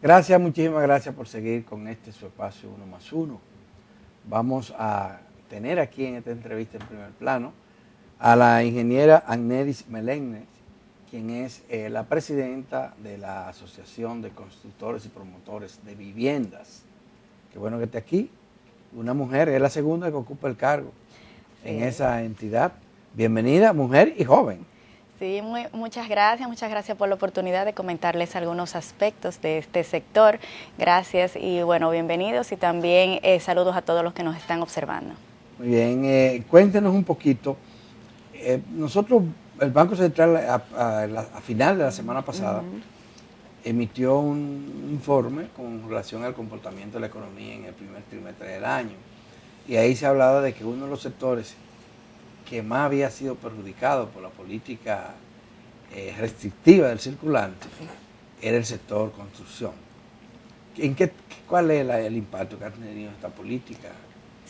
Gracias, muchísimas gracias por seguir con este su espacio 1+1. Vamos a tener aquí en esta entrevista en primer plano a la ingeniera Agneris Meléndez, quien es la presidenta de la Asociación de Constructores y Promotores de Viviendas. Qué bueno que esté aquí. Una mujer, es la segunda que ocupa el cargo en esa entidad. Bienvenida, mujer y joven. Sí, muchas gracias por la oportunidad de comentarles algunos aspectos de este sector. Gracias y bueno, bienvenidos y también saludos a todos los que nos están observando. Muy bien, cuéntenos un poquito. Nosotros, el Banco Central a final de la semana pasada emitió un informe con relación al comportamiento de la economía en el primer trimestre del año. Y ahí se hablaba de que uno de los sectores que más había sido perjudicado por la política restrictiva del circulante era el sector construcción. ¿Cuál es el impacto que ha tenido esta política?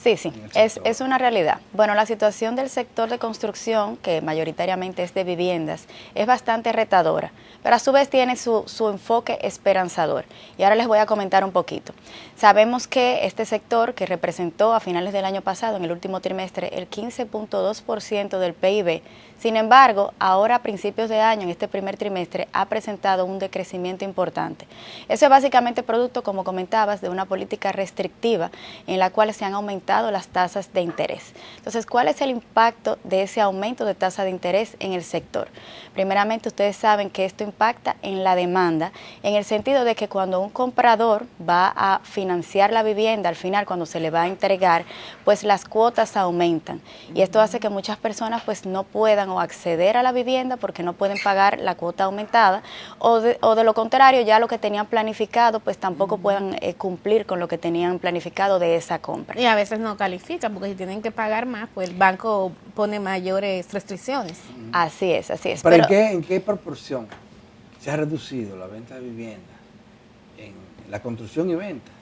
Sí, es una realidad. Bueno, la situación del sector de construcción, que mayoritariamente es de viviendas, es bastante retadora, pero a su vez tiene su enfoque esperanzador. Y ahora les voy a comentar un poquito. Sabemos que este sector, que representó a finales del año pasado, en el último trimestre, el 15.2% del PIB, sin embargo, ahora a principios de año, en este primer trimestre, ha presentado un decrecimiento importante. Eso es básicamente producto, como comentabas, de una política restrictiva en la cual se han aumentado las tasas de interés. Entonces, ¿cuál es el impacto de ese aumento de tasa de interés en el sector? Primeramente, ustedes saben que esto impacta en la demanda, en el sentido de que cuando un comprador va a financiar la vivienda, al final, cuando se le va a entregar, pues las cuotas aumentan. Y esto hace que muchas personas pues no puedan o acceder a la vivienda porque no pueden pagar la cuota aumentada, o de lo contrario, ya lo que tenían planificado, pues tampoco puedan cumplir con lo que tenían planificado de esa compra. Y a veces no califican, porque si tienen que pagar más, pues el banco pone mayores restricciones. Así es. ¿Pero en qué proporción se ha reducido la venta de viviendas en la construcción y ventas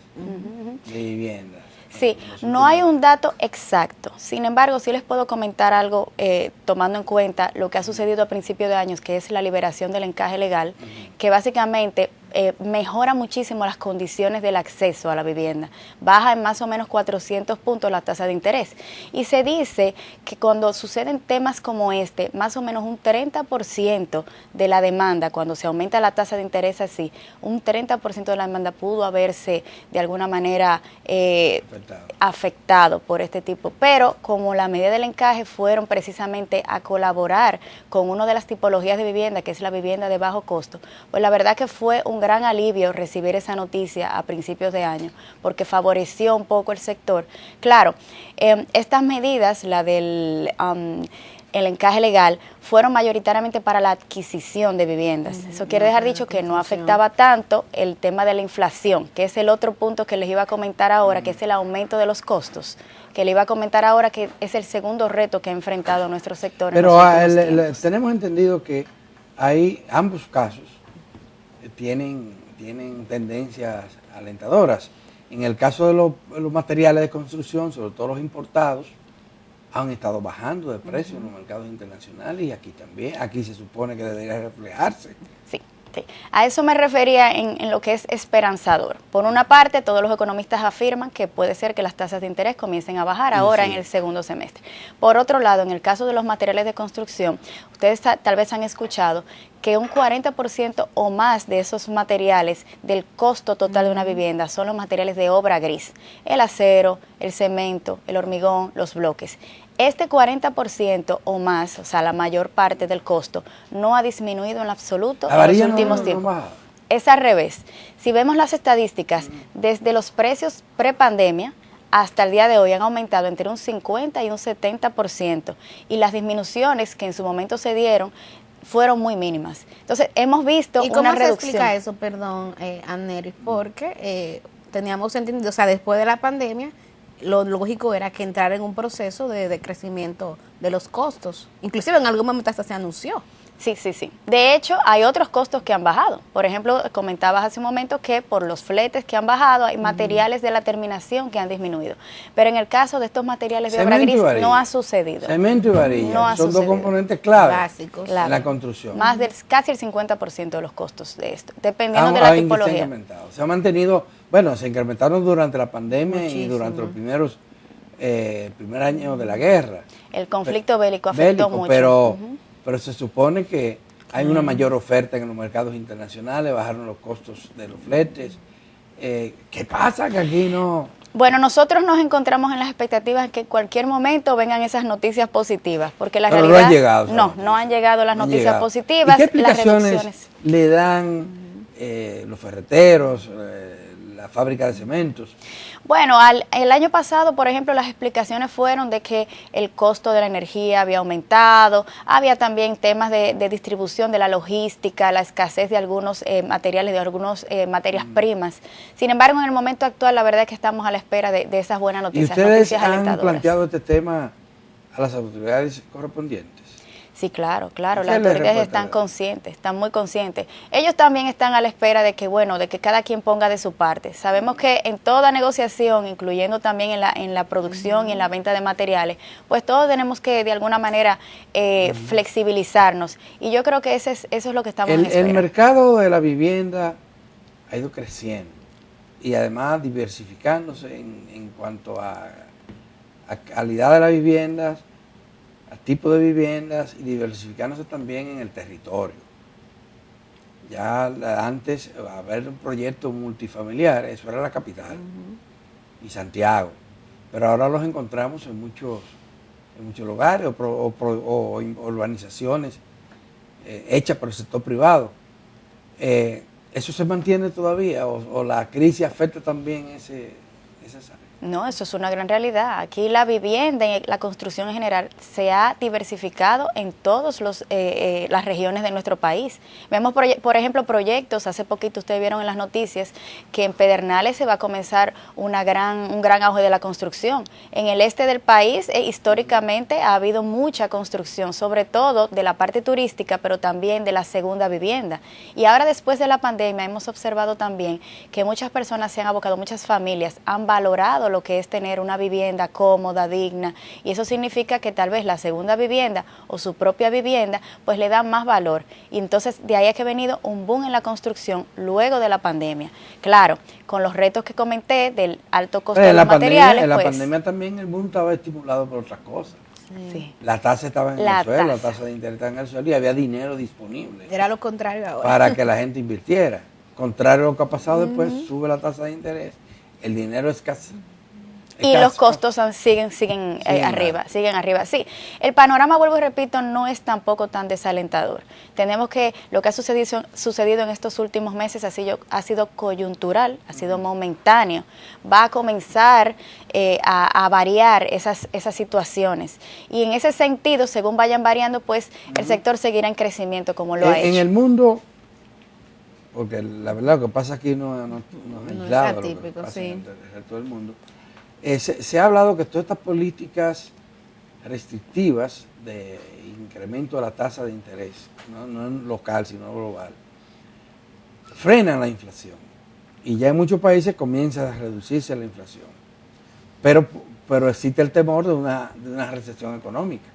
de viviendas? Sí, no hay un dato exacto. Sin embargo, sí les puedo comentar algo tomando en cuenta lo que ha sucedido a principios de años, que es la liberación del encaje legal, que básicamente mejora muchísimo las condiciones del acceso a la vivienda. Baja en más o menos 400 puntos la tasa de interés. Y se dice que cuando suceden temas como este, más o menos un 30% de la demanda, cuando se aumenta la tasa de interés así, un 30% de la demanda pudo haberse de alguna manera afectado por este tipo. Pero como la medida del encaje fueron precisamente a colaborar con una de las tipologías de vivienda, que es la vivienda de bajo costo, pues la verdad que fue un gran alivio recibir esa noticia a principios de año, porque favoreció un poco el sector. Claro, estas medidas, la del el encaje legal, fueron mayoritariamente para la adquisición de viviendas. Eso quiere dejar dicho que no afectaba tanto el tema de la inflación, que es el otro punto que les iba a comentar ahora, que es el aumento de los costos, que le iba a comentar ahora que es el segundo reto que ha enfrentado nuestro sector. Pero tenemos entendido que hay ambos casos tienen tendencias alentadoras. En el caso de los materiales de construcción, sobre todo los importados, han estado bajando de precio en los mercados internacionales y aquí también. Aquí se supone que debería reflejarse. Sí. A eso me refería en lo que es esperanzador. Por una parte, todos los economistas afirman que puede ser que las tasas de interés comiencen a bajar ahora en el segundo semestre. Por otro lado, en el caso de los materiales de construcción, ustedes tal vez han escuchado que un 40% o más de esos materiales del costo total de una vivienda son los materiales de obra gris. El acero, el cemento, el hormigón, los bloques. Este 40% o más, o sea, la mayor parte del costo, no ha disminuido en absoluto en los últimos tiempos. Es al revés. Si vemos las estadísticas, desde los precios prepandemia hasta el día de hoy han aumentado entre un 50 y un 70%. Y las disminuciones que en su momento se dieron fueron muy mínimas. Entonces, hemos visto una reducción. ¿Y cómo se explica eso, perdón, Agneris? Porque teníamos entendido, o sea, después de la pandemia, lo lógico era que entrara en un proceso de crecimiento de los costos. Inclusive en algún momento hasta se anunció. Sí, sí, sí. De hecho, hay otros costos que han bajado. Por ejemplo, comentabas hace un momento que por los fletes que han bajado, hay materiales de la terminación que han disminuido. Pero en el caso de estos materiales de obra gris, no ha sucedido. Cemento y varilla no son dos componentes clave básicos en la construcción. Más del casi el 50% de los costos de esto, dependiendo de la tipología. Se ha mantenido, bueno, se incrementaron durante la pandemia Muchísimo. y durante los primer año de la guerra. El conflicto bélico afectó mucho. Pero se supone que hay una mayor oferta en los mercados internacionales, bajaron los costos de los fletes. ¿Qué pasa que aquí no...? Bueno, nosotros nos encontramos en las expectativas de que en cualquier momento vengan esas noticias positivas, porque la realidad... no han llegado. No han llegado las noticias positivas. ¿Y qué explicaciones le dan los ferreteros, la fábrica de cementos? Bueno, el año pasado, por ejemplo, las explicaciones fueron de que el costo de la energía había aumentado, había también temas de distribución de la logística, la escasez de algunos materiales, de algunas materias primas. Sin embargo, en el momento actual, la verdad es que estamos a la espera de esas buenas noticias. ¿Y ustedes han planteado este tema a las autoridades correspondientes? Sí, claro, las autoridades están conscientes, están muy conscientes. Ellos también están a la espera de que, bueno, de que cada quien ponga de su parte. Sabemos que en toda negociación, incluyendo también en la producción y en la venta de materiales, pues todos tenemos que de alguna manera flexibilizarnos. Y yo creo que eso es lo que estamos en espera. El mercado de la vivienda ha ido creciendo y además diversificándose en cuanto a calidad de las viviendas, al tipo de viviendas y diversificándose también en el territorio. Ya antes, haber un proyecto multifamiliar, eso era la capital y Santiago, pero ahora los encontramos en muchos lugares o urbanizaciones hechas por el sector privado. ¿Eso se mantiene todavía o la crisis afecta también esas áreas? No, eso es una gran realidad. Aquí la vivienda y la construcción en general se ha diversificado en todas las regiones de nuestro país. Vemos, por ejemplo, proyectos, hace poquito ustedes vieron en las noticias que en Pedernales se va a comenzar un gran auge de la construcción. En el este del país, históricamente ha habido mucha construcción, sobre todo de la parte turística, pero también de la segunda vivienda. Y ahora, después de la pandemia, hemos observado también que muchas personas se han abocado, muchas familias han valorado lo que es tener una vivienda cómoda, digna, y eso significa que tal vez la segunda vivienda o su propia vivienda pues le dan más valor, y entonces de ahí es que ha venido un boom en la construcción luego de la pandemia. Claro, con los retos que comenté del alto costo de los materiales. En la pandemia también el boom estaba estimulado por otras cosas. Sí. La tasa estaba en el suelo, la tasa de interés estaba en el suelo y había dinero disponible. Era lo contrario ahora. Para que la gente invirtiera. Contrario a lo que ha pasado después, sube la tasa de interés, el dinero es casi... Y los costos siguen arriba. Sí, el panorama, vuelvo y repito, no es tampoco tan desalentador. Tenemos que, lo que ha sucedido en estos últimos meses ha sido coyuntural, ha sido momentáneo. Va a comenzar a variar esas situaciones. Y en ese sentido, según vayan variando, pues el sector seguirá en crecimiento como lo ha hecho. En el mundo, porque la verdad lo que pasa aquí no es aislado, atípico, lo que pasa sí. en el resto del mundo. Se ha hablado que todas estas políticas restrictivas de incremento de la tasa de interés, no local sino global, frenan la inflación. Y ya en muchos países comienza a reducirse la inflación. Pero existe el temor de una recesión económica,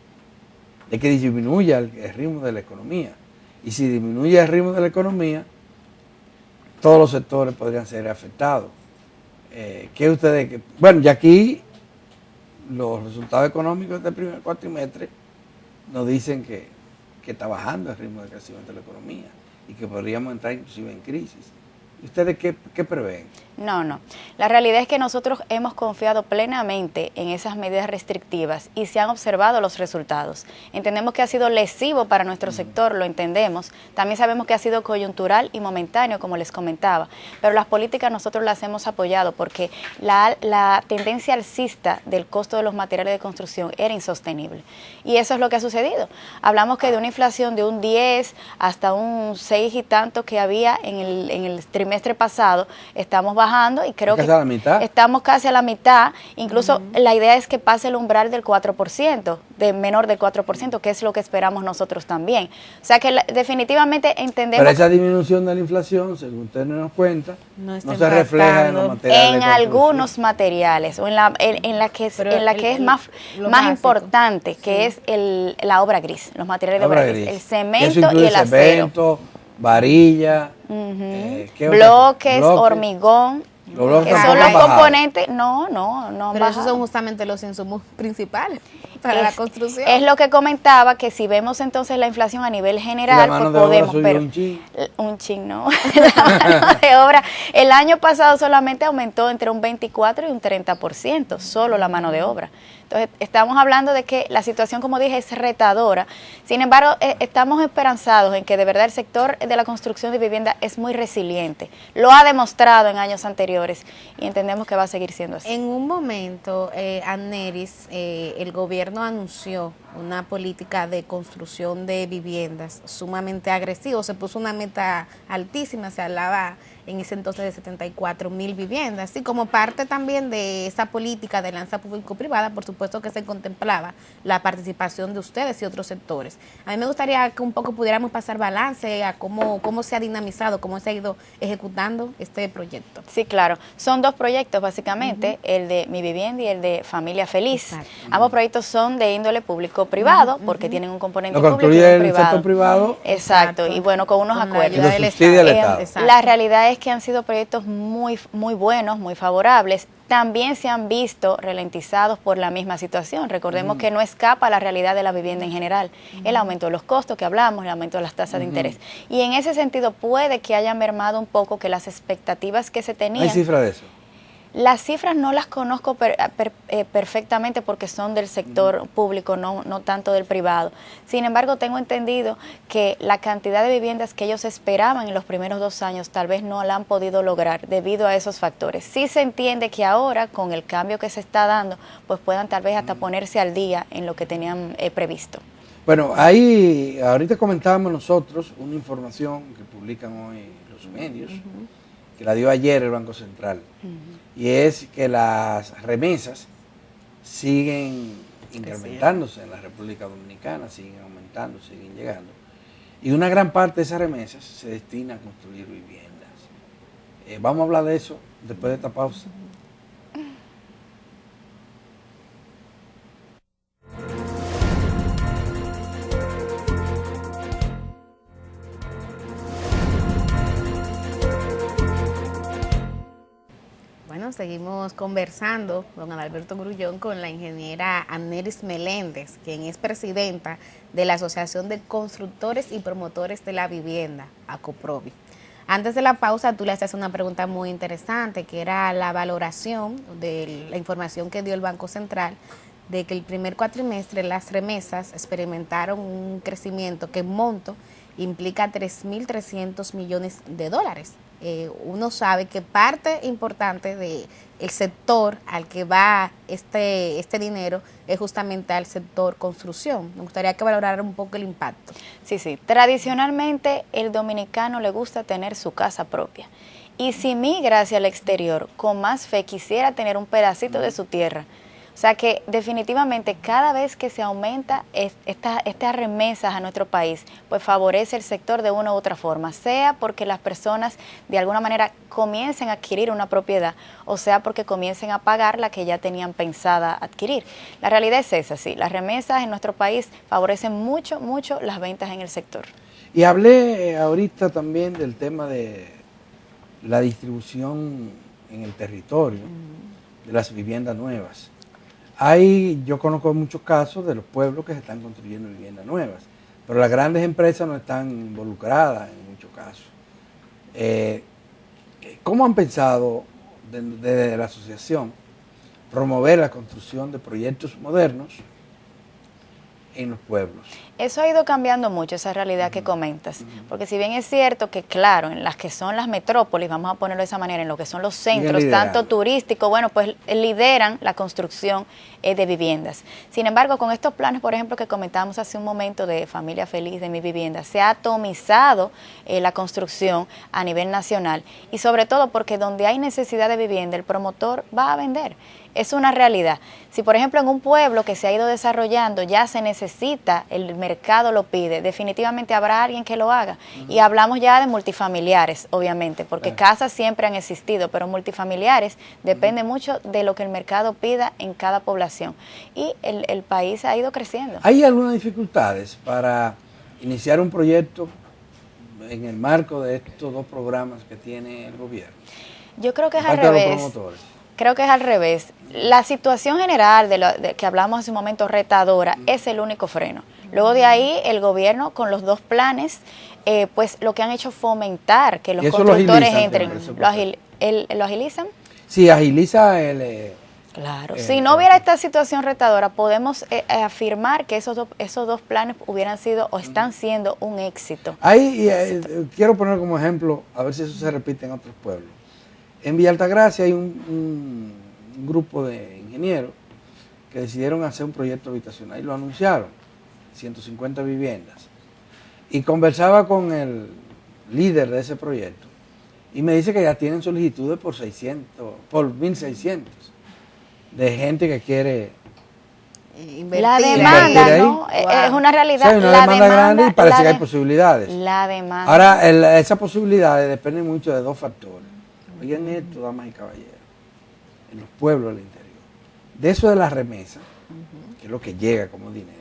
de que disminuya el ritmo de la economía. Y si disminuye el ritmo de la economía, todos los sectores podrían ser afectados. Bueno, y aquí los resultados económicos del primer cuatrimestre nos dicen que está bajando el ritmo de crecimiento de la economía y que podríamos entrar inclusive en crisis. ¿Y ustedes qué prevén? No. La realidad es que nosotros hemos confiado plenamente en esas medidas restrictivas y se han observado los resultados. Entendemos que ha sido lesivo para nuestro sector, lo entendemos. También sabemos que ha sido coyuntural y momentáneo, como les comentaba. Pero las políticas nosotros las hemos apoyado porque la tendencia alcista del costo de los materiales de construcción era insostenible. Y eso es lo que ha sucedido. Hablamos que de una inflación de un 10 hasta un 6 y tanto que había en el trimestre trimestre pasado, estamos bajando y creo que a la mitad. Estamos casi a la mitad. Incluso la idea es que pase el umbral del 4%, de menor del 4%, que es lo que esperamos nosotros también. O sea que definitivamente entendemos... Pero esa disminución de la inflación, según usted nos cuenta, no se refleja en los materiales. En algunos materiales, o en la que es más importante, que es la obra gris, los materiales de obra gris, el cemento y el acero. Cemento, varilla, bloques, hormigón. Que son los componentes, no pero esos son justamente los insumos principales para la construcción. Es lo que comentaba, que si vemos entonces la inflación a nivel general, pues podemos, pero un chin, no. La mano de obra, el año pasado solamente aumentó entre un 24 y un 30%, solo la mano de obra. Entonces, estamos hablando de que la situación, como dije, es retadora. Sin embargo, estamos esperanzados en que de verdad el sector de la construcción de vivienda es muy resiliente. Lo ha demostrado en años anteriores y entendemos que va a seguir siendo así. En un momento, Anneris, el gobierno anunció una política de construcción de viviendas sumamente agresiva. Se puso una meta altísima, se hablaba en ese entonces de 74,000 viviendas. Y como parte también de esa política de alianza público-privada, por supuesto que se contemplaba la participación de ustedes y otros sectores. A mí me gustaría que un poco pudiéramos pasar balance a cómo se ha dinamizado, cómo se ha ido ejecutando este proyecto. Sí, claro. Son dos proyectos básicamente, el de Mi Vivienda y el de Familia Feliz. Exacto. Ambos proyectos son de índole público-privado, porque tienen un componente público y un un privado. Sector privado. Exacto, y bueno, con unos acuerdos. Lo subsidia el Estado. La realidad es que han sido proyectos muy buenos, muy favorables. También se han visto ralentizados por la misma situación. Recordemos que no escapa a la realidad de la vivienda en general. El aumento de los costos que hablamos, el aumento de las tasas de interés. Y en ese sentido puede que haya mermado un poco que las expectativas que se tenían. ¿Hay cifra de eso? Las cifras no las conozco perfectamente porque son del sector público, no tanto del privado. Sin embargo, tengo entendido que la cantidad de viviendas que ellos esperaban en los primeros 2 años tal vez no la han podido lograr debido a esos factores. Sí se entiende que ahora, con el cambio que se está dando, pues puedan tal vez hasta ponerse al día en lo que tenían previsto. Bueno, ahí ahorita comentábamos nosotros una información que publican hoy los medios, que la dio ayer el Banco Central. Y es que las remesas siguen incrementándose en la República Dominicana, siguen aumentando, siguen llegando. Y una gran parte de esas remesas se destina a construir viviendas. Vamos a hablar de eso después de esta pausa. Bueno, seguimos conversando, don Adalberto Grullón, con la ingeniera Anneris Meléndez, quien es presidenta de la Asociación de Constructores y Promotores de la Vivienda, ACOPROVI. Antes de la pausa, tú le hacías una pregunta muy interesante, que era la valoración de la información que dio el Banco Central, de que el primer cuatrimestre las remesas experimentaron un crecimiento que en monto implica 3.300 millones de dólares. Uno sabe que parte importante del sector al que va este dinero es justamente al sector construcción. Me gustaría que valorara un poco el impacto. Sí. Tradicionalmente el dominicano le gusta tener su casa propia. Y si migra hacia el exterior, con más fe quisiera tener un pedacito de su tierra. O sea que definitivamente cada vez que se aumenta estas remesas a nuestro país, pues favorece el sector de una u otra forma, sea porque las personas de alguna manera comiencen a adquirir una propiedad, o sea porque comiencen a pagar la que ya tenían pensada adquirir. La realidad es esa, sí, las remesas en nuestro país favorecen mucho las ventas en el sector. Y hablé ahorita también del tema de la distribución en el territorio de las viviendas nuevas. Yo conozco muchos casos de los pueblos que se están construyendo viviendas nuevas, pero las grandes empresas no están involucradas en muchos casos. ¿Cómo han pensado desde la asociación promover la construcción de proyectos modernos en los pueblos. Eso ha ido cambiando mucho, esa realidad que comentas, porque si bien es cierto que, claro, en las que son las metrópolis, vamos a ponerlo de esa manera, en lo que son los centros, tanto turísticos, bueno, pues lideran la construcción de viviendas. Sin embargo, con estos planes, por ejemplo, que comentamos hace un momento de Familia Feliz, de Mi Vivienda, se ha atomizado la construcción a nivel nacional y sobre todo porque donde hay necesidad de vivienda, el promotor va a vender. Es una realidad. Si, por ejemplo, en un pueblo que se ha ido desarrollando ya se necesita, el mercado lo pide, definitivamente habrá alguien que lo haga. Y hablamos ya de multifamiliares, obviamente, porque casas siempre han existido, pero multifamiliares depende mucho de lo que el mercado pida en cada población. Y el país ha ido creciendo. ¿Hay algunas dificultades para iniciar un proyecto en el marco de estos dos programas que tiene el gobierno? Yo creo que es al revés. Creo que es al revés. La situación general de que hablamos hace un momento, retadora, es el único freno. Luego de ahí, el gobierno con los dos planes, pues lo que han hecho es fomentar que los constructores entren. ¿Lo agilizan? Sí, agiliza el... Claro, si no hubiera esta situación retadora, podemos afirmar que esos dos planes hubieran sido o están siendo un éxito. Ahí quiero poner como ejemplo, a ver si eso se repite en otros pueblos. En Villa Altagracia hay un grupo de ingenieros que decidieron hacer un proyecto habitacional y lo anunciaron, 150 viviendas. Y conversaba con el líder de ese proyecto y me dice que ya tienen solicitudes por 1.600 de gente que quiere invertir. La demanda, ¿no? Es una realidad. Sí, una demanda grande y parece que hay posibilidades. La demanda. Ahora, esas posibilidades dependen mucho de dos factores. Oigan esto, damas y caballeros, en los pueblos del interior. De eso de la remesa, que es lo que llega como dinero,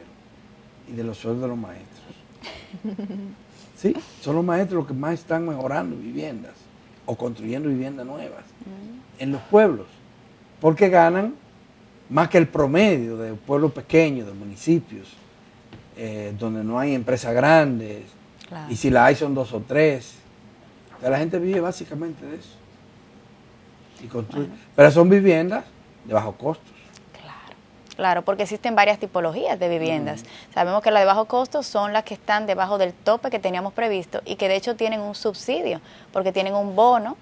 y de los sueldos de los maestros. Sí, son los maestros los que más están mejorando viviendas o construyendo viviendas nuevas en los pueblos, porque ganan más que el promedio de pueblos pequeños, de municipios, donde no hay empresas grandes, y si la hay son 2 o 3. O sea, la gente vive básicamente de eso. Y construye. Pero son viviendas de bajo costos. Claro, porque existen varias tipologías de viviendas. Sabemos que las de bajo costo son las que están debajo del tope que teníamos previsto y que de hecho tienen un subsidio, porque tienen un bono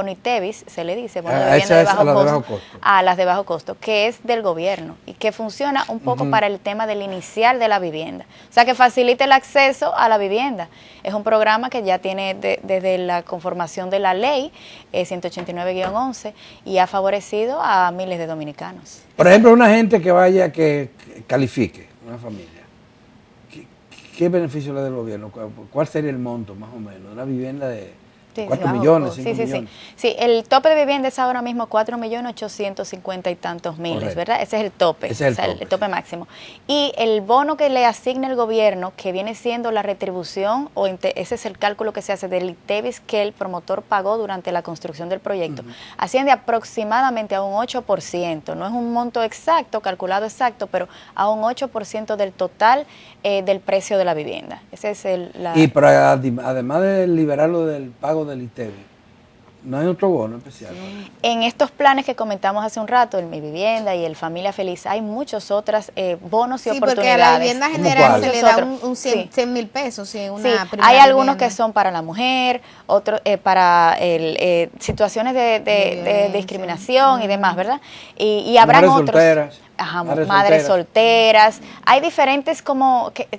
ITEVIS, se le dice, bono de vivienda de bajo costo, a las de bajo costo, que es del gobierno y que funciona un poco para el tema del inicial de la vivienda. O sea, que facilita el acceso a la vivienda. Es un programa que ya tiene desde la conformación de la ley 189-11 y ha favorecido a miles de dominicanos. Por ejemplo, una gente que vaya, que califique, una familia, ¿qué beneficio le da el gobierno? ¿Cuál sería el monto más o menos de una vivienda de 4 millones, 5 millones? Sí, el tope de vivienda es ahora mismo 4.850.000 y tantos miles, ¿verdad? Ese es el tope, el tope máximo. Y el bono que le asigna el gobierno, que viene siendo la retribución, ese es el cálculo que se hace del ITEVIS que el promotor pagó durante la construcción del proyecto, asciende aproximadamente a un 8%. No es un monto exacto, calculado exacto, pero a un 8% del total del precio de la vivienda. Ese es pero además de liberarlo del pago del ITEVIS, ¿no hay otro bono especial? En estos planes que comentamos hace un rato, el Mi Vivienda y el Familia Feliz, hay muchos otros bonos y oportunidades. Sí, porque a la vivienda general se le da un 100.000 pesos. Sí, hay algunos que son para la mujer, otros para situaciones de discriminación y demás, ¿verdad? Y habrán otros. Solteras. Madres solteras. Hay diferentes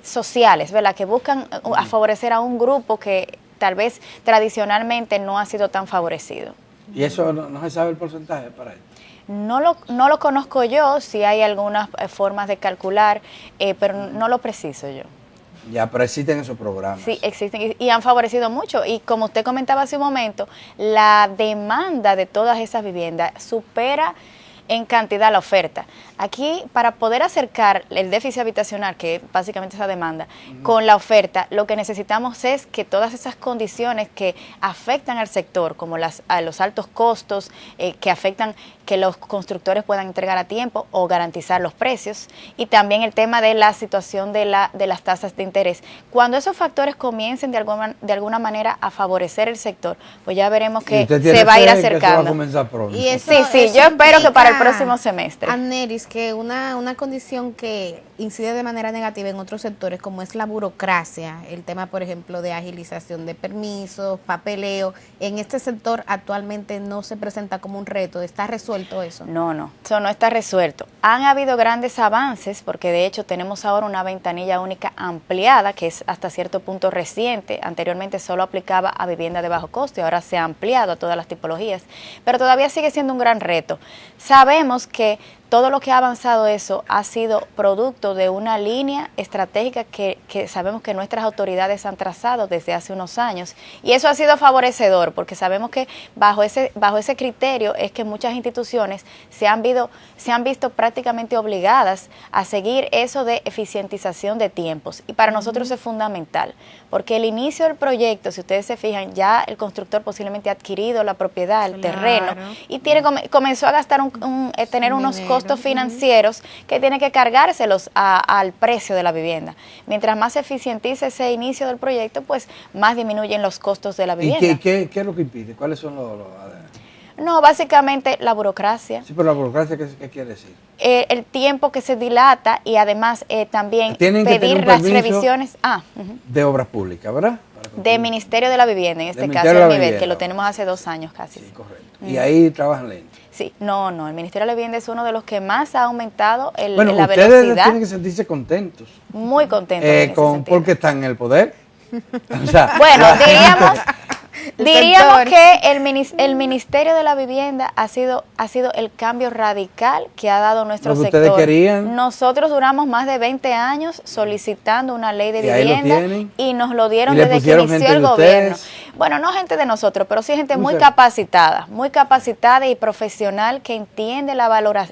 sociales, ¿verdad? Que buscan a favorecer a un grupo que tal vez tradicionalmente no ha sido tan favorecido. ¿Y eso no se sabe el porcentaje para esto? No lo conozco yo, sí hay algunas formas de calcular, pero no lo preciso yo. Ya, pero existen esos programas. Sí, existen y han favorecido mucho. Y como usted comentaba hace un momento, la demanda de todas esas viviendas supera en cantidad la oferta. Aquí, para poder acercar el déficit habitacional, que es básicamente esa demanda, con la oferta, lo que necesitamos es que todas esas condiciones que afectan al sector, como a los altos costos, que afectan que los constructores puedan entregar a tiempo o garantizar los precios, y también el tema de la situación de las tasas de interés. Cuando esos factores comiencen de alguna manera a favorecer el sector, pues ya veremos que se va a ir acercando. Que eso va a comenzar pronto. Y sí, yo espero que para el el próximo semestre. Amneris, que una condición que incide de manera negativa en otros sectores, como es la burocracia, el tema, por ejemplo, de agilización de permisos, papeleo, en este sector actualmente no se presenta como un reto. ¿Está resuelto eso? No, eso no está resuelto. Han habido grandes avances, porque de hecho tenemos ahora una ventanilla única ampliada, que es hasta cierto punto reciente. Anteriormente solo aplicaba a vivienda de bajo costo y ahora se ha ampliado a todas las tipologías, pero todavía sigue siendo un gran reto. Sabemos que todo lo que ha avanzado eso ha sido producto de una línea estratégica que sabemos que nuestras autoridades han trazado desde hace unos años, y eso ha sido favorecedor porque sabemos que bajo ese criterio es que muchas instituciones se han visto prácticamente obligadas a seguir eso de eficientización de tiempos, y para nosotros es fundamental porque el inicio del proyecto, si ustedes se fijan, ya el constructor posiblemente ha adquirido la propiedad, el terreno, y comenzó a gastar tener unos costos financieros que tiene que cargárselos al precio de la vivienda. Mientras más se eficientice ese inicio del proyecto, pues más disminuyen los costos de la vivienda. ¿Y qué es lo que impide? ¿Cuáles son los No, básicamente la burocracia. Sí, pero la burocracia, ¿qué quiere decir? El tiempo que se dilata, y además también pedir las revisiones de obras públicas, ¿verdad? De Ministerio de la Vivienda, en este caso, el nivel, que lo tenemos hace 2 años casi. Sí, correcto. Y ahí trabajan lento. Sí, no, el Ministerio de la Vivienda es uno de los que más ha aumentado la ustedes velocidad. Tienen que sentirse contentos. Muy contentos. Porque están en el poder. O sea, bueno, diríamos que el Ministerio de la Vivienda ha sido el cambio radical que ha dado nuestro sector. Ustedes querían. Nosotros duramos más de 20 años solicitando una ley de vivienda y nos lo dieron desde que inició el gobierno. Bueno, no gente de nosotros, pero sí gente muy capacitada y profesional que entiende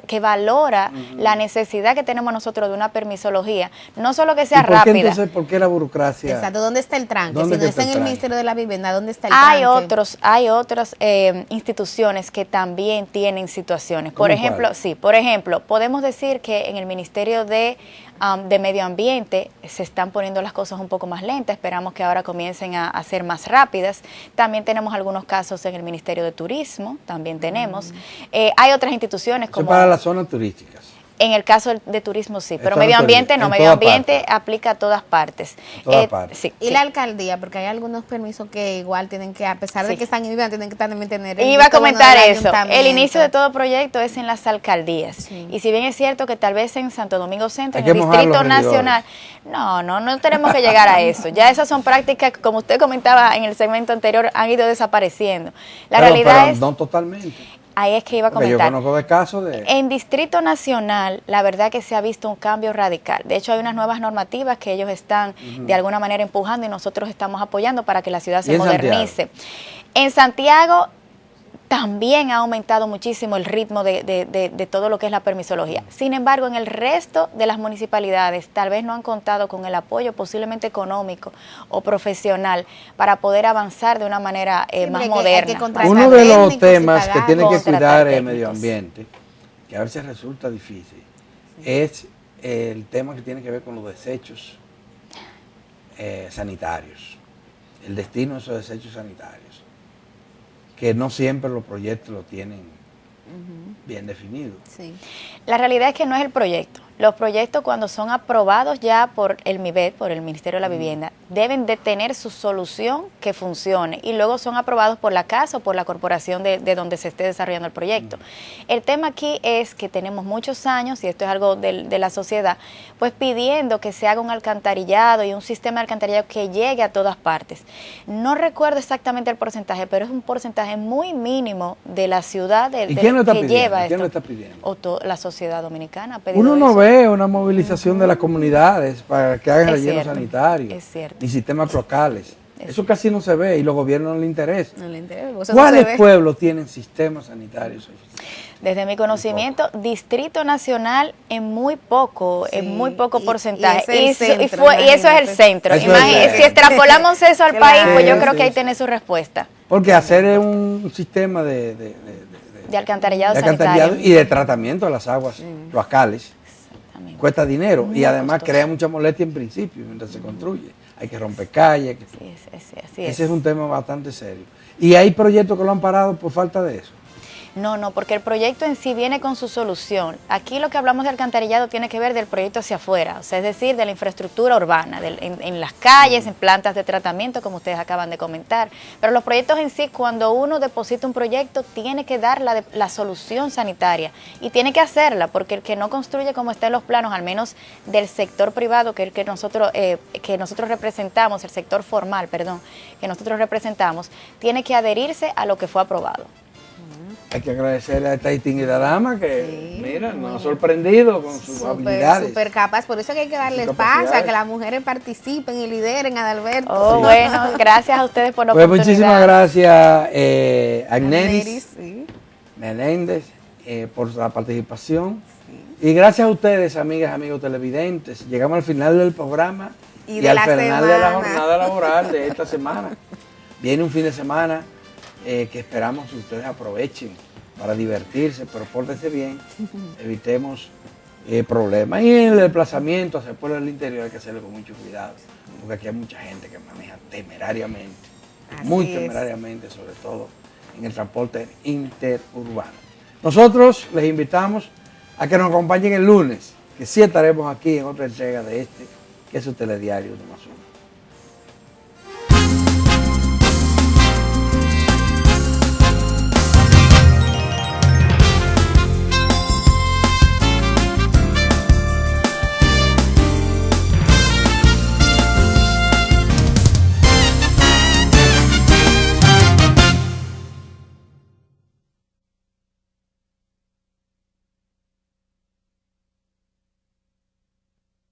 que valora la necesidad que tenemos nosotros de una permisología, no solo que sea rápida. Entonces, ¿por qué la burocracia? Exacto, ¿dónde está el tranque? Si no está en el Ministerio de la Vivienda, ¿dónde está el tranque? Hay otras instituciones que también tienen situaciones. Por ejemplo, podemos decir que en el Ministerio de Medio Ambiente se están poniendo las cosas un poco más lentas. Esperamos que ahora comiencen a ser más rápidas. También tenemos algunos casos en el Ministerio de Turismo, también tenemos. Hay otras instituciones como... para las zonas turísticas. En el caso de turismo sí, pero medio ambiente no, medio ambiente aplica a todas partes. Sí, y la alcaldía, porque hay algunos permisos que igual tienen que, a pesar de que están en vivienda, tienen que también tener... Iba a comentar eso, el inicio de todo proyecto es en las alcaldías, y si bien es cierto que tal vez en Santo Domingo Centro, en el Distrito Nacional, no tenemos que llegar a eso, ya esas son prácticas que, como usted comentaba en el segmento anterior, han ido desapareciendo. La realidad es... no totalmente. Ahí es que iba a comentar. Yo conozco de casos de... En Distrito Nacional, la verdad que se ha visto un cambio radical. De hecho, hay unas nuevas normativas que ellos están de alguna manera empujando y nosotros estamos apoyando para que la ciudad se modernice. En Santiago también ha aumentado muchísimo el ritmo de todo lo que es la permisología. Sin embargo, en el resto de las municipalidades tal vez no han contado con el apoyo posiblemente económico o profesional para poder avanzar de una manera más moderna. Uno de los temas que tiene que cuidar el medio ambiente, que a veces resulta difícil, es el tema que tiene que ver con los desechos sanitarios, el destino de esos desechos sanitarios, que no siempre los proyectos lo tienen bien definido. Sí. La realidad es que no es el proyecto. Los proyectos, cuando son aprobados ya por el MIBET, por el Ministerio de la Vivienda, deben de tener su solución que funcione y luego son aprobados por la casa o por la corporación de donde se esté desarrollando el proyecto. El tema aquí es que tenemos muchos años, y esto es algo de la sociedad, pues pidiendo que se haga un alcantarillado y un sistema de alcantarillado que llegue a todas partes. No recuerdo exactamente el porcentaje, pero es un porcentaje muy mínimo de la ciudad ¿Y quién lo está pidiendo? Lleva esto. ¿Quién lo está pidiendo? La sociedad dominicana ha pedido Uno no ve una movilización de las comunidades para que hagan relleno sanitario, ni sistemas locales. Eso casi no se ve y los gobiernos no les interesa. ¿Cuáles pueblos tienen sistemas sanitarios? Desde mi conocimiento, Distrito Nacional en muy poco porcentaje. Y eso es el centro. Si extrapolamos eso al país, pues yo creo que ahí tiene su respuesta. Porque hacer un sistema de alcantarillado sanitario y de tratamiento de las aguas locales cuesta dinero y además crea mucha molestia en principio mientras se construye. Hay que romper calles. Ese es un tema bastante serio. ¿Y hay proyectos que lo han parado por falta de eso? No, porque el proyecto en sí viene con su solución. Aquí lo que hablamos de alcantarillado tiene que ver del proyecto hacia afuera, o sea, es decir, de la infraestructura urbana, en las calles, en plantas de tratamiento, como ustedes acaban de comentar. Pero los proyectos en sí, cuando uno deposita un proyecto, tiene que dar la solución sanitaria y tiene que hacerla, porque el que no construye como está en los planos, al menos del sector privado, que es el que nosotros representamos, el sector formal, perdón, que nosotros representamos, tiene que adherirse a lo que fue aprobado. Hay que agradecerle a esta distinguida dama que, mira, nos ha sorprendido con sus habilidades. Súper capaz, por eso que hay que darle espacio a que las mujeres participen y lideren, Adalberto. Oh, bueno, gracias a ustedes por la oportunidad. Muchísimas gracias, Agneris Sí. Meléndez, por la participación. Sí. Y gracias a ustedes, amigas y amigos televidentes. Llegamos al final del programa y al final de la jornada laboral de esta semana. Viene un fin de semana que esperamos que ustedes aprovechen para divertirse, pero pórtense bien, evitemos problemas. Y en el desplazamiento hacia el pueblo del interior hay que hacerlo con mucho cuidado, porque aquí hay mucha gente que maneja temerariamente, muy temerariamente, sobre todo en el transporte interurbano. Nosotros les invitamos a que nos acompañen el lunes, que sí estaremos aquí en otra entrega de que es su telediario de Mazú.